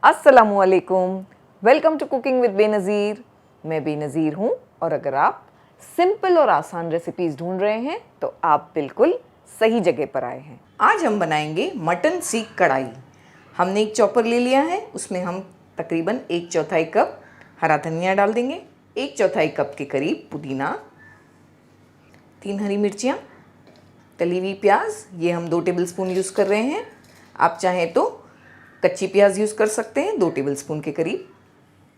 अस्सलामुअलैकुम, welcome to cooking with Benazir. मैं बेनज़ीर हूँ और अगर आप सिंपल और आसान रेसिपीज़ ढूंढ रहे हैं तो आप बिल्कुल सही जगह पर आए हैं। आज हम बनाएंगे मटन सीख कढ़ाई। हमने एक चॉपर ले लिया है, उसमें हम तकरीबन 1/4 कप हरा धनिया डाल देंगे, 1/4 कप के करीब पुदीना, 3 हरी मिर्चियाँ, तली हुई प्याज, ये हम 2 टेबलस्पून यूज़ कर रहे हैं। आप चाहें तो कच्ची प्याज यूज़ कर सकते हैं 2 टेबलस्पून के करीब।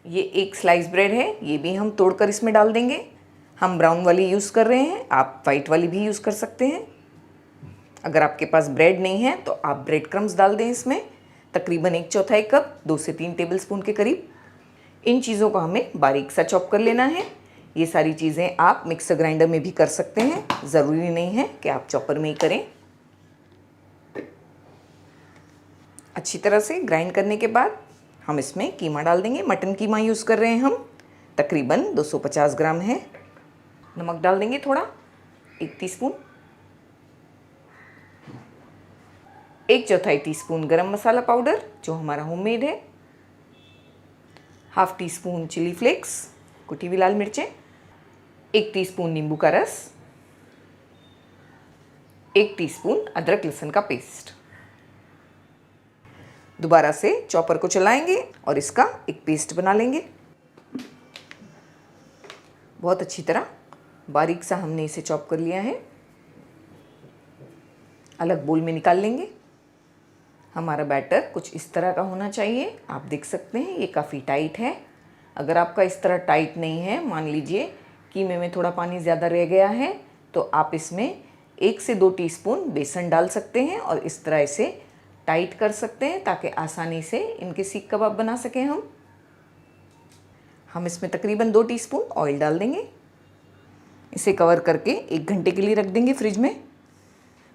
ये एक स्लाइस ब्रेड है, ये भी हम तोड़कर इसमें डाल देंगे। हम ब्राउन वाली यूज़ कर रहे हैं, आप वाइट वाली भी यूज़ कर सकते हैं। अगर आपके पास ब्रेड नहीं है तो आप ब्रेड क्रम्स डाल दें इसमें, तकरीबन 1/4 कप, 2 से 3 टेबलस्पून के करीब। इन चीज़ों को हमें बारीक सा चॉप कर लेना है। ये सारी चीज़ें आप मिक्सर ग्राइंडर में भी कर सकते हैं, ज़रूरी नहीं है कि आप चॉपर में ही करें। अच्छी तरह से ग्राइंड करने के बाद हम इसमें कीमा डाल देंगे। मटन कीमा यूज़ कर रहे हैं हम, तकरीबन 250 ग्राम है। नमक डाल देंगे थोड़ा, 1 टीस्पून, 1/4 टीस्पून गरम मसाला पाउडर जो हमारा होममेड है, ½ टीस्पून चिली फ्लेक्स, कुटी हुई लाल मिर्चें, 1 टीस्पून नींबू का रस, 1 टीस्पून अदरक लहसुन का पेस्ट। दोबारा से चॉपर को चलाएंगे और इसका एक पेस्ट बना लेंगे। बहुत अच्छी तरह बारीक सा हमने इसे चॉप कर लिया है। अलग बोल में निकाल लेंगे। हमारा बैटर कुछ इस तरह का होना चाहिए। आप देख सकते हैं ये काफ़ी टाइट है। अगर आपका इस तरह टाइट नहीं है, मान लीजिए कीमे में थोड़ा पानी ज़्यादा रह गया है, तो आप इसमें 1 से 2 टीस्पून बेसन डाल सकते हैं और इस तरह इसे टाइट कर सकते हैं ताकि आसानी से इनके सीख कबाब बना सकें। हम इसमें तकरीबन 2 टीस्पून ऑयल डाल देंगे। इसे कवर करके 1 घंटे के लिए रख देंगे फ्रिज में।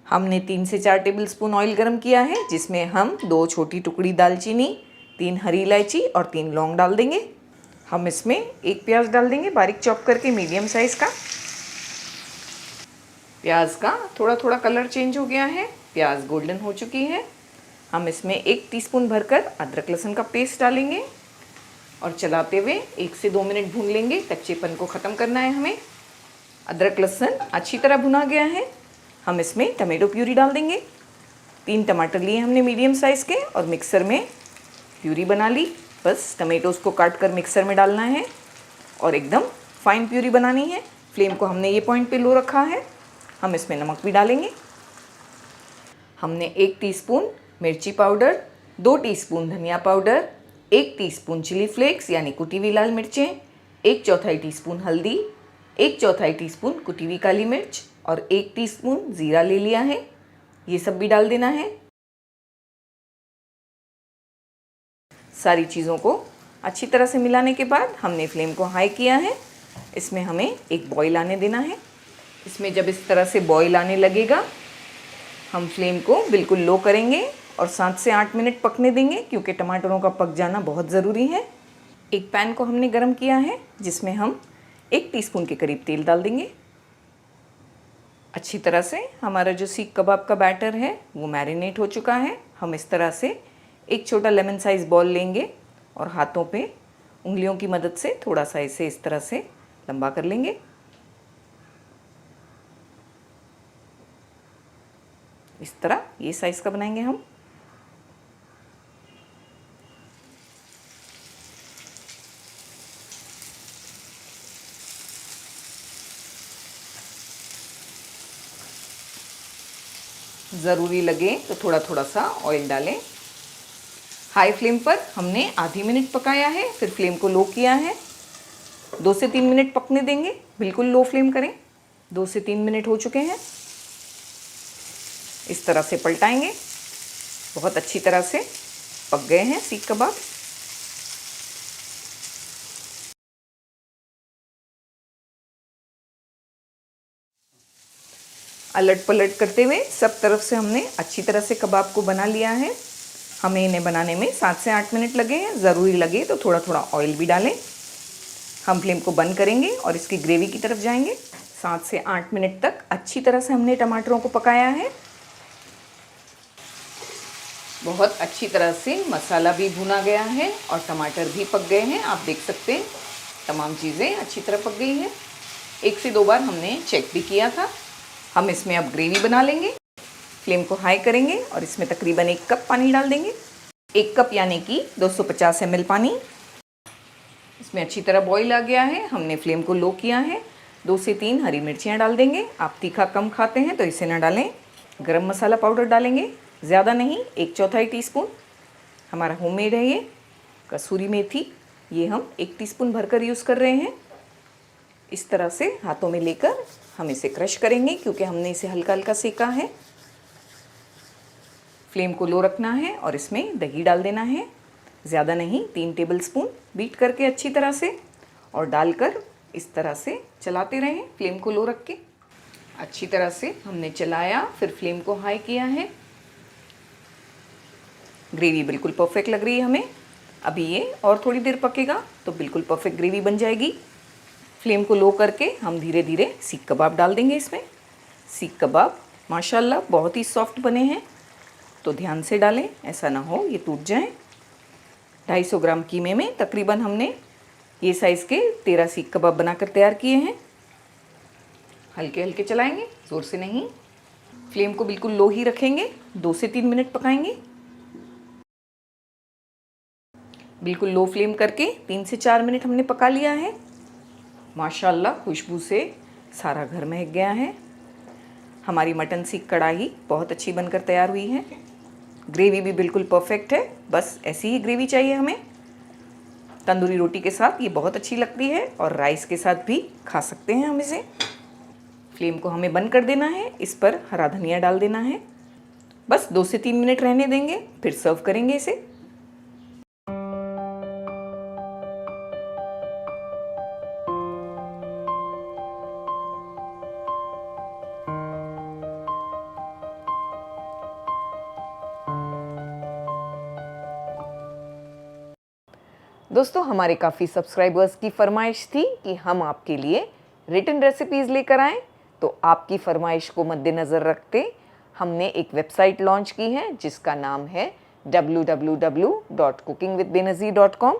हमने 3 से 4 टेबलस्पून ऑयल गरम किया है, जिसमें हम 2 छोटी टुकड़ी दालचीनी, 3 हरी इलायची और 3 लौंग डाल देंगे। हम इसमें 1 प्याज डाल देंगे बारीक चॉप करके, मीडियम साइज़ का। प्याज का थोड़ा थोड़ा कलर चेंज हो गया है, प्याज गोल्डन हो चुकी है। हम इसमें 1 टीस्पून भरकर अदरक लहसुन का पेस्ट डालेंगे और चलाते हुए 1 से 2 मिनट भून लेंगे। कच्चेपन को ख़त्म करना है हमें। अदरक लहसुन अच्छी तरह भुना गया है। हम इसमें टमाटो प्यूरी डाल देंगे। 3 टमाटर लिए हमने मीडियम साइज़ के और मिक्सर में प्यूरी बना ली। बस टमाटोज़ को काट कर मिक्सर में डालना है और एकदम फाइन प्यूरी बनानी है। फ्लेम को हमने ये पॉइंट पे लो रखा है। हम इसमें नमक भी डालेंगे। हमने 1 टीस्पून मिर्ची पाउडर, 2 टीस्पून धनिया पाउडर, 1 टीस्पून चिली फ्लेक्स यानी कुटी हुई लाल मिर्चें, 1/4 टीस्पून हल्दी, 1/4 टीस्पून कुटी हुई काली मिर्च और 1 टीस्पून ज़ीरा ले लिया है। ये सब भी डाल देना है। सारी चीज़ों को अच्छी तरह से मिलाने के बाद हमने फ्लेम को हाई किया है। इसमें हमें एक बॉईल आने देना है। इसमें जब इस तरह से बॉईल आने लगेगा, हम फ्लेम को बिल्कुल लो करेंगे और 7 से 8 मिनट पकने देंगे, क्योंकि टमाटरों का पक जाना बहुत ज़रूरी है। एक पैन को हमने गरम किया है, जिसमें हम 1 टीस्पून के करीब तेल डाल देंगे। अच्छी तरह से हमारा जो सीख कबाब का बैटर है वो मैरिनेट हो चुका है। हम इस तरह से एक छोटा लेमन साइज़ बॉल लेंगे और हाथों पे उंगलियों की मदद से थोड़ा सा इसे इस तरह से लंबा कर लेंगे। इस तरह ये साइज़ का बनाएंगे हम। ज़रूरी लगे तो थोड़ा थोड़ा सा ऑयल डालें। हाई फ्लेम पर हमने आधी मिनट पकाया है, फिर फ्लेम को लो किया है। 2 से 3 मिनट पकने देंगे, बिल्कुल लो फ्लेम करें। 2 से 3 मिनट हो चुके हैं। इस तरह से पलटाएंगे। बहुत अच्छी तरह से पक गए हैं सीख कबाब। अलट पलट करते हुए सब तरफ से हमने अच्छी तरह से कबाब को बना लिया है। हमें इन्हें बनाने में 7 से 8 मिनट लगे हैं। ज़रूरी लगे तो थोड़ा थोड़ा ऑयल भी डालें। हम फ्लेम को बंद करेंगे और इसकी ग्रेवी की तरफ जाएंगे। 7 से 8 मिनट तक अच्छी तरह से हमने टमाटरों को पकाया है। बहुत अच्छी तरह से मसाला भी भुना गया है और टमाटर भी पक गए हैं। आप देख सकते हैं तमाम चीज़ें अच्छी तरह पक गई हैं। 1 से 2 बार हमने चेक भी किया था। हम इसमें अब ग्रेवी बना लेंगे। फ्लेम को हाई करेंगे और इसमें तकरीबन 1 कप पानी डाल देंगे। 1 कप यानी कि 250 ml पानी। इसमें अच्छी तरह बॉईल आ गया है। हमने फ्लेम को लो किया है। 2 से 3 हरी मिर्चियाँ डाल देंगे। आप तीखा कम खाते हैं तो इसे ना डालें। गरम मसाला पाउडर डालेंगे, ज़्यादा नहीं, 1/4 टीस्पून। हमारा होममेड है ये। कसूरी मेथी, ये हम 1 टीस्पून भरकर यूज़ कर रहे हैं। इस तरह से हाथों में लेकर हम इसे क्रश करेंगे क्योंकि हमने इसे हल्का हल्का सेका है। फ्लेम को लो रखना है और इसमें दही डाल देना है, ज़्यादा नहीं, 3 टेबलस्पून। बीट करके अच्छी तरह से और डालकर इस तरह से चलाते रहें फ्लेम को लो रख के। अच्छी तरह से हमने चलाया, फिर फ्लेम को हाई किया है। ग्रेवी बिल्कुल परफेक्ट लग रही है हमें। अभी ये और थोड़ी देर पकेगा तो बिल्कुल परफेक्ट ग्रेवी बन जाएगी। फ्लेम को लो करके हम धीरे धीरे सीख कबाब डाल देंगे इसमें। सीख कबाब माशाल्लाह बहुत ही सॉफ्ट बने हैं, तो ध्यान से डालें, ऐसा ना हो ये टूट जाएं। 250 ग्राम कीमे में तकरीबन हमने ये साइज़ के 13 सीख कबाब बनाकर तैयार किए हैं। हल्के हल्के चलाएंगे, ज़ोर से नहीं। फ्लेम को बिल्कुल लो ही रखेंगे। 2 से 3 मिनट पकाएंगे। बिल्कुल लो फ्लेम करके 3 से 4 मिनट हमने पका लिया है। माशाल्लाह खुशबू से सारा घर महक गया है। हमारी मटन सीख कढ़ाई बहुत अच्छी बनकर तैयार हुई है। ग्रेवी भी बिल्कुल परफेक्ट है, बस ऐसी ही ग्रेवी चाहिए हमें। तंदूरी रोटी के साथ ये बहुत अच्छी लगती है और राइस के साथ भी खा सकते हैं हम इसे। फ्लेम को हमें बंद कर देना है। इस पर हरा धनिया डाल देना है। बस 2 से 3 मिनट रहने देंगे, फिर सर्व करेंगे इसे। दोस्तों, हमारे काफ़ी सब्सक्राइबर्स की फरमाइश थी कि हम आपके लिए रिटन रेसिपीज़ लेकर आएँ, तो आपकी फरमाइश को मद्देनज़र रखते हमने एक वेबसाइट लॉन्च की है जिसका नाम है www.cookingwithbenazir.com,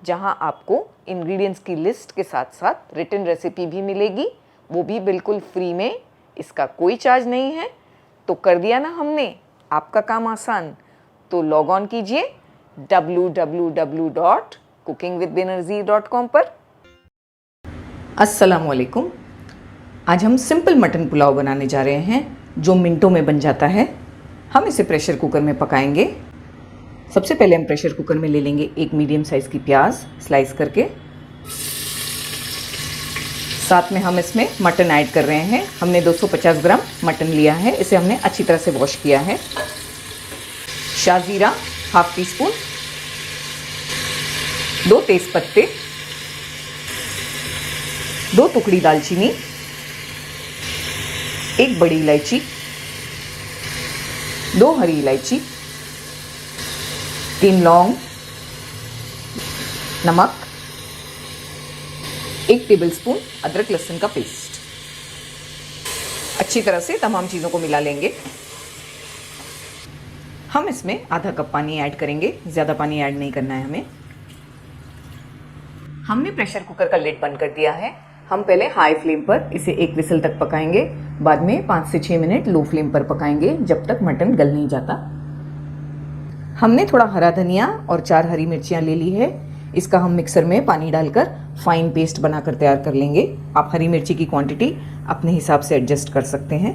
जहां आपको इंग्रेडिएंट्स की लिस्ट के साथ साथ रिटन रेसिपी भी मिलेगी, वो भी बिल्कुल फ्री में। इसका कोई चार्ज नहीं है। तो कर दिया ना हमने आपका काम आसान। तो लॉग ऑन कीजिए www.cookingwithbenazir.com पर। अस्सलामुअलैकुम। आज हम सिंपल मटन पुलाव बनाने जा रहे हैं जो मिनटों में बन जाता है। हम इसे प्रेशर कुकर में पकाएंगे। सबसे पहले हम प्रेशर कुकर में ले लेंगे एक मीडियम साइज़ की प्याज स्लाइस करके। साथ में हम इसमें मटन ऐड कर रहे हैं। हमने 250 ग्राम मटन लिया है। इसे हमने अच्छी तरह से वॉश किया है। शाज़ीरा ½ टीस्पून, 2 तेज़पत्ते, 2 टुकड़ी दालचीनी, 1 बड़ी इलायची, 2 हरी इलायची, 3 लौंग, नमक, 1 टेबलस्पून अदरक लहसुन का पेस्ट। अच्छी तरह से तमाम चीज़ों को मिला लेंगे। हम इसमें आधा कप पानी ऐड करेंगे, ज़्यादा पानी ऐड नहीं करना है हमें। हमने प्रेशर कुकर का लिड बंद कर दिया है। हम पहले हाई फ्लेम पर इसे 1 विसल तक पकाएंगे, बाद में 5 से 6 मिनट लो फ्लेम पर पकाएंगे जब तक मटन गल नहीं जाता। हमने थोड़ा हरा धनिया और 4 हरी मिर्चियाँ ले ली है। इसका हम मिक्सर में पानी डालकर फाइन पेस्ट बनाकर तैयार कर लेंगे। आप हरी मिर्ची की क्वांटिटी अपने हिसाब से एडजस्ट कर सकते हैं।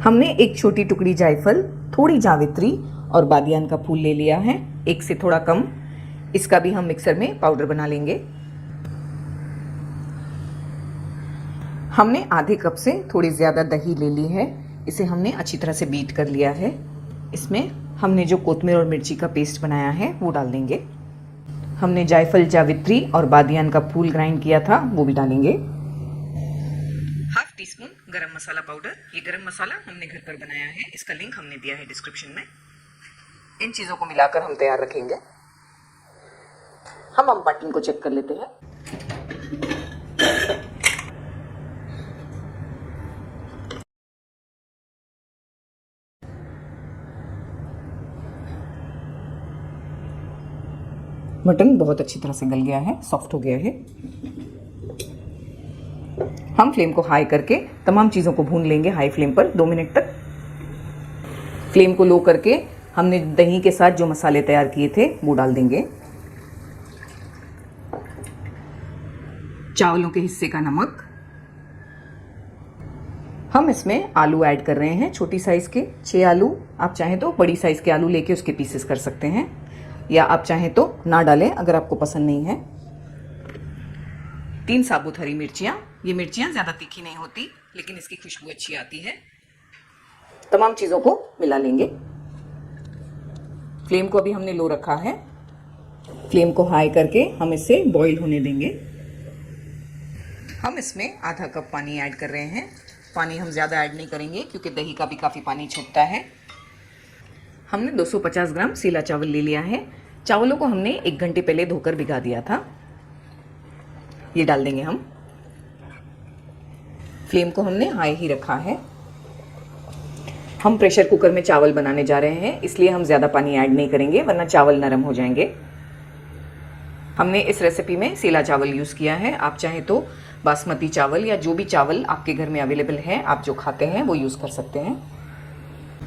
हमने 1 छोटी टुकड़ी जायफल, थोड़ी जावित्री और बादियान का फूल ले लिया है, 1 से थोड़ा कम। इसका भी हम मिक्सर में पाउडर बना लेंगे। हमने आधे कप से थोड़ी ज़्यादा दही ले ली है। इसे हमने अच्छी तरह से बीट कर लिया है। इसमें हमने जो कोतमीर और मिर्ची का पेस्ट बनाया है वो डाल देंगे। हमने जायफल, जावित्री और बादियान का फूल ग्राइंड किया था वो भी डालेंगे। ½ टीस्पून गरम मसाला पाउडर। ये गरम मसाला हमने घर पर बनाया है, इसका लिंक हमने दिया है डिस्क्रिप्शन में। इन चीज़ों को मिलाकर हम तैयार रखेंगे। हम मटन को चेक कर लेते हैं। मटन बहुत अच्छी तरह से गल गया है, सॉफ्ट हो गया है। हम फ्लेम को हाई करके तमाम चीज़ों को भून लेंगे हाई फ्लेम पर 2 मिनट तक। फ्लेम को लो करके हमने दही के साथ जो मसाले तैयार किए थे वो डाल देंगे। चावलों के हिस्से का नमक। हम इसमें आलू ऐड कर रहे हैं, छोटी साइज़ के 6 आलू। आप चाहें तो बड़ी साइज़ के आलू लेके उसके पीसेस कर सकते हैं, या आप चाहें तो ना डालें अगर आपको पसंद नहीं है। 3 साबुत हरी मिर्चियाँ। ये मिर्चियाँ ज़्यादा तीखी नहीं होती, लेकिन इसकी खुशबू अच्छी आती है। तमाम चीज़ों को मिला लेंगे। फ्लेम को अभी हमने लो रखा है। फ्लेम को हाई करके हम इसे बॉईल होने देंगे। हम इसमें आधा कप पानी ऐड कर रहे हैं। पानी हम ज़्यादा ऐड नहीं करेंगे क्योंकि दही का भी काफ़ी पानी छूटता है। हमने 250 ग्राम सीला चावल ले लिया है। चावलों को हमने 1 घंटे पहले धोकर भिगा दिया था। ये डाल देंगे हम। फ्लेम को हमने हाई ही रखा है। हम प्रेशर कुकर में चावल बनाने जा रहे हैं, इसलिए हम ज़्यादा पानी ऐड नहीं करेंगे, वरना चावल नरम हो जाएंगे। हमने इस रेसिपी में सीला चावल यूज़ किया है। आप चाहें तो बासमती चावल या जो भी चावल आपके घर में अवेलेबल है, आप जो खाते हैं वो यूज़ कर सकते हैं।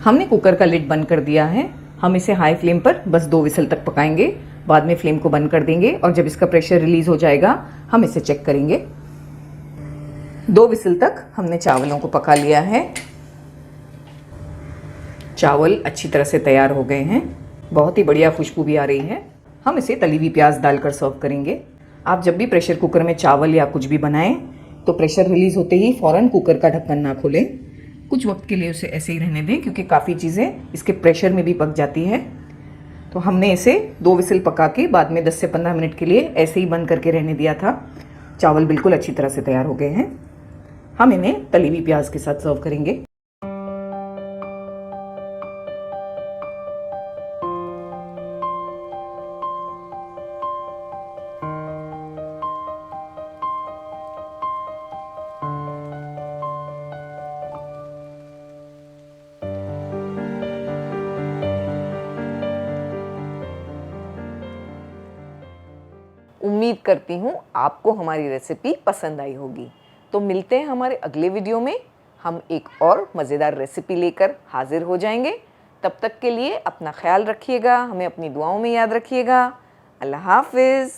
हमने कुकर का लिड बंद कर दिया है। हम इसे हाई फ्लेम पर बस 2 विसल तक पकाएंगे। बाद में फ्लेम को बंद कर देंगे और जब इसका प्रेशर रिलीज़ हो जाएगा हम इसे चेक करेंगे। 2 विसल तक हमने चावलों को पका लिया है। चावल अच्छी तरह से तैयार हो गए हैं। बहुत ही बढ़िया खुशबू भी आ रही है। हम इसे तली हुई प्याज डालकर सर्व करेंगे। आप जब भी प्रेशर कुकर में चावल या कुछ भी बनाएं तो प्रेशर रिलीज़ होते ही फ़ौरन कुकर का ढक्कन ना खोलें। कुछ वक्त के लिए उसे ऐसे ही रहने दें, क्योंकि काफ़ी चीज़ें इसके प्रेशर में भी पक जाती है। तो हमने इसे 2 विसल पका के बाद में 10 से 15 मिनट के लिए ऐसे ही बंद करके रहने दिया था। चावल बिल्कुल अच्छी तरह से तैयार हो गए हैं। हम इन्हें तली हुई प्याज के साथ सर्व करेंगे। उम्मीद करती हूँ आपको हमारी रेसिपी पसंद आई होगी। तो मिलते हैं हमारे अगले वीडियो में। हम एक और मज़ेदार रेसिपी लेकर हाजिर हो जाएंगे। तब तक के लिए अपना ख्याल रखिएगा, हमें अपनी दुआओं में याद रखिएगा। अल्लाह हाफ़िज़।